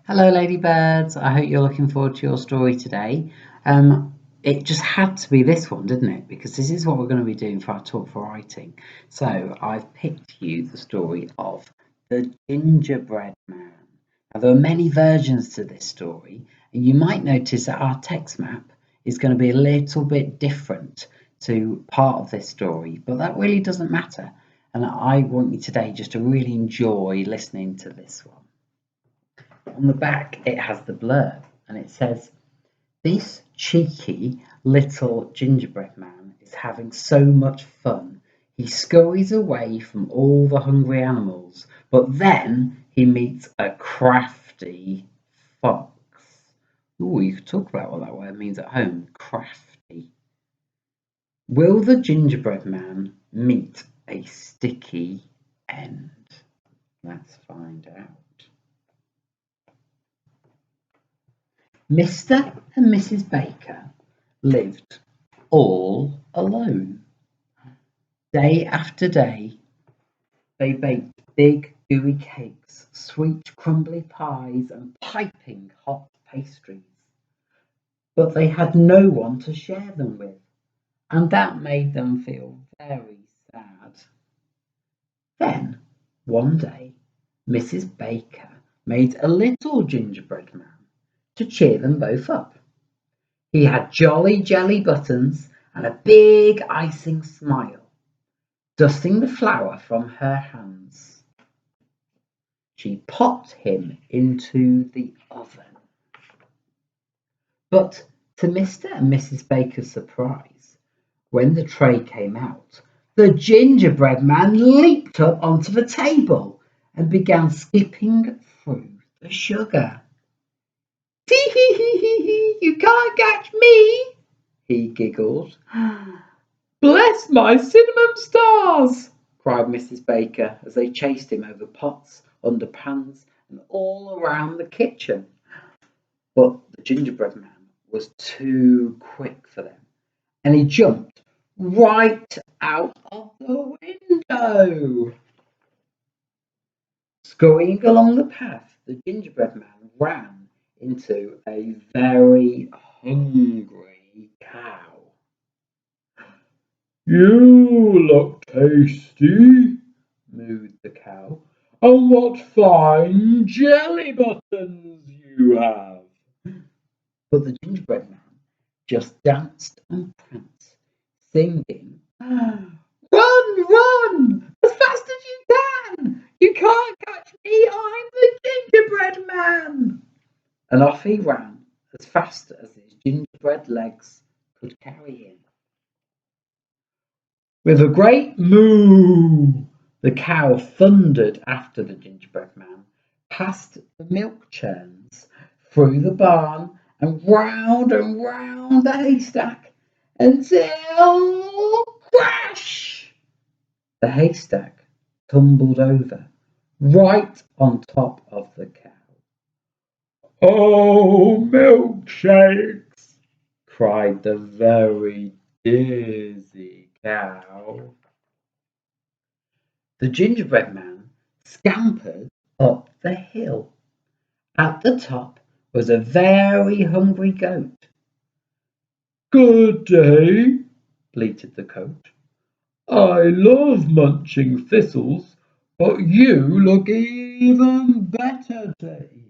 Hello, ladybirds. I hope you're looking forward to your story today. It just had to be this one, didn't it? Because this is what we're going to be doing for our talk for writing. So I've picked you the story of the Gingerbread Man. Now, there are many versions to this story, and you might notice that our text map is going to be a little bit different to part of this story, but that really doesn't matter. And I want you today just to really enjoy listening to this one. On the back, it has the blurb, and it says, "This cheeky little gingerbread man is having so much fun. He scurries away from all the hungry animals, but then he meets a crafty fox." Ooh, you could talk about what that word means at home. Crafty. Will the gingerbread man meet a sticky end? Let's find out. Mr. and Mrs. Baker lived all alone. Day after day, they baked big gooey cakes, sweet crumbly pies, and piping hot pastries. But they had no one to share them with, and that made them feel very sad. Then, one day, Mrs. Baker made a little gingerbread man to cheer them both up. He had jolly jelly buttons and a big icing smile. Dusting the flour from her hands, she popped him into the oven. But to Mr. and Mrs. Baker's surprise, when the tray came out, the gingerbread man leaped up onto the table and began skipping through the sugar. "Tee hee hee hee hee, you can't catch me," he giggled. "Bless my cinnamon stars!" cried Mrs. Baker as they chased him over pots, under pans, and all around the kitchen. But the gingerbread man was too quick for them, and he jumped right out of the window. Scurrying along the path, the gingerbread man ran into a very hungry cow. "You look tasty," mooed the cow. "And what fine jelly buttons you have!" But the gingerbread man just danced and pranced, singing, "Run, run, as fast as you can! You can't catch me, I'm the gingerbread man!" And off he ran as fast as his gingerbread legs could carry him. With a great moo, the cow thundered after the gingerbread man, past the milk churns, through the barn, and round the haystack, until crash! The haystack tumbled over, right on top of the cow. "Oh, milkshakes!" cried the very dizzy cow. The gingerbread man scampered up the hill. At the top was a very hungry goat. "Good day," bleated the goat. "I love munching thistles, but you look even better to eat."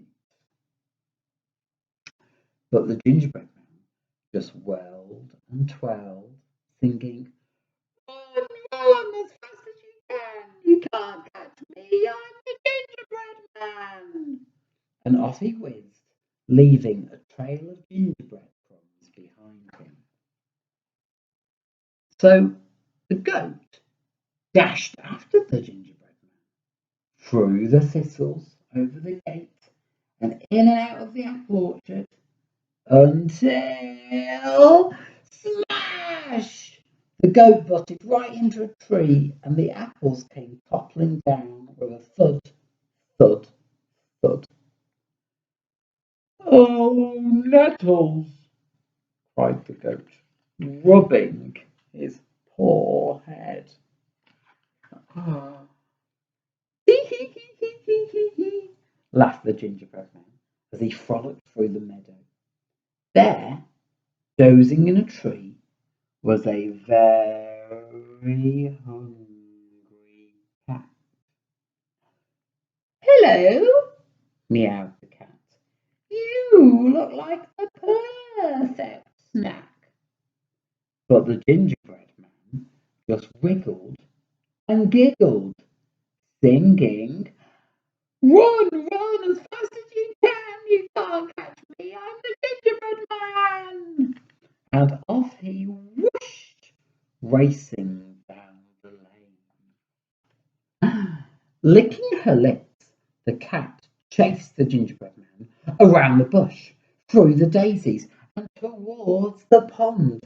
But the gingerbread man just whirled and twirled, singing, "Run, run as fast as you can! You can't catch me, I'm the gingerbread man!" And off he whizzed, leaving a trail of gingerbread crumbs behind him. So the goat dashed after the gingerbread man, through the thistles, over the gate, and in and out of the apple orchard, until smash! The goat butted right into a tree, and the apples came toppling down with a thud, thud, thud. "Oh, nettles!" cried the goat, rubbing his poor head. "Ah, hee hee hee hee hee hee hee," laughed the gingerbread man he frolicked through the meadow. There, dozing in a tree, was a very hungry cat. "Hello," meowed the cat. "You look like the perfect snack." But the gingerbread man just wiggled and giggled, singing, "Run, run as fast as you can! You can't catch me! I'm the gingerbread man!" And off he whooshed, racing down the lane. Licking her lips, the cat chased the gingerbread man around the bush, through the daisies, and towards the pond.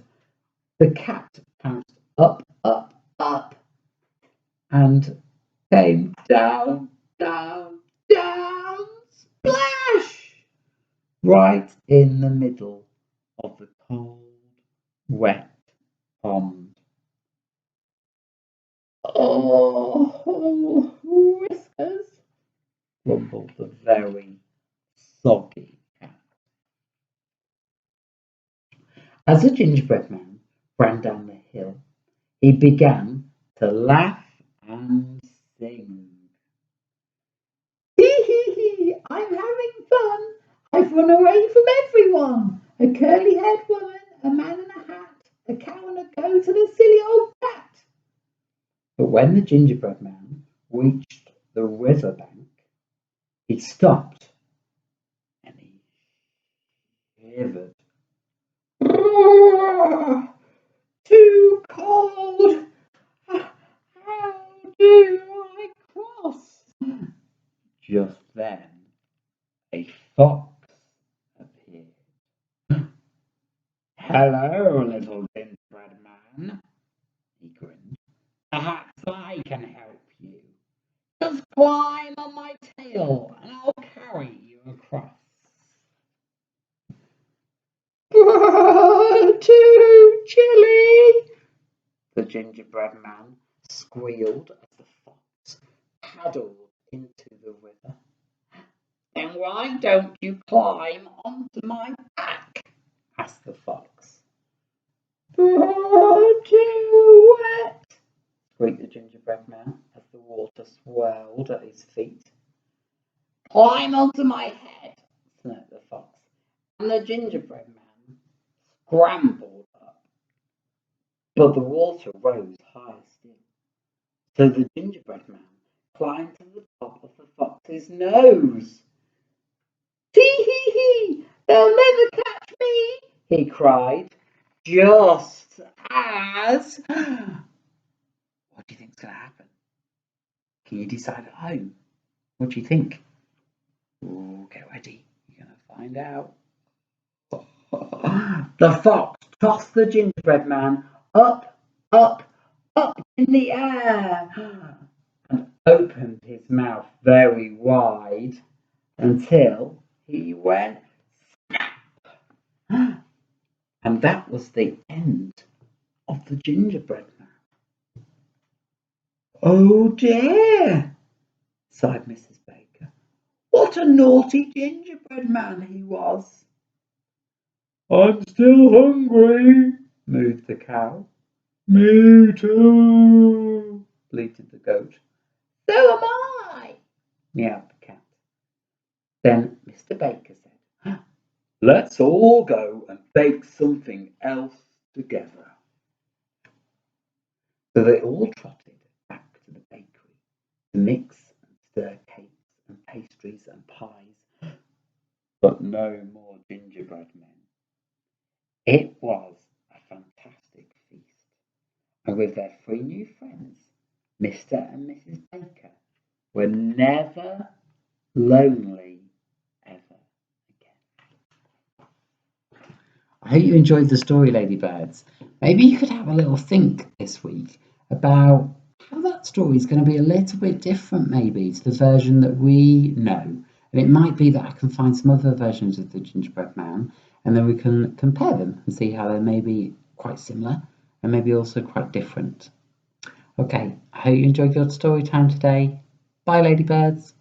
The cat bounced up, up, up, and came down, down, down, splash! Right in the middle of the cold, wet pond. "Oh, Whiskers," grumbled the very soggy cat. As the gingerbread man ran down the hill, he began to laugh and sing. "Hee hee hee! I'm having fun! I've run away from everyone! A curly-haired woman, a man in a hat, a cow and a goat, and a silly old cat." But when the gingerbread man reached the river bank, he stopped and he shivered. "Ah, too cold! How do I cross?" Just then a fox appeared. "Hello, little gingerbread man," he grinned. "Perhaps I can help you. Just climb on my tail and I'll carry you across." "Too chilly," the gingerbread man squealed as the fox paddled into the river. "Then why don't you climb onto my back?" asked the fox. "Too wet," squeaked the gingerbread man as the water swirled at his feet. "Climb onto my head," snapped the fox, and the gingerbread man scrambled up. But the water rose higher still, so the gingerbread man climbed to the top of the fox's nose. "Tee hee hee! They'll never catch me!" he cried, just as. What do you think's going to happen? Can you decide at home? What do you think? Oh, get ready. You're going to find out. The fox tossed the gingerbread man up, up, up in the air and opened his mouth very wide until he went snap. And that was the end of the gingerbread man. "Oh dear," sighed Mrs. Baker. "What a naughty gingerbread man he was." "I'm still hungry," mooed the cow. "Me too," bleated the goat. "So am I," meowed the cat. Then Mr. Baker said, "Let's all go and bake something else together." So they all trotted back to the bakery to mix and stir cakes and pastries and pies, but no more gingerbread men. It was a fantastic feast, and with their three new friends, Mr. and Mrs. Baker were never lonely ever again. I hope you enjoyed the story, Ladybirds. Maybe you could have a little think this week about how that story is going to be a little bit different, maybe, to the version that we know. And it might be that I can find some other versions of the Gingerbread Man, and then we can compare them and see how they're maybe quite similar and maybe also quite different. Okay, I hope you enjoyed your story time today. Bye, Ladybirds.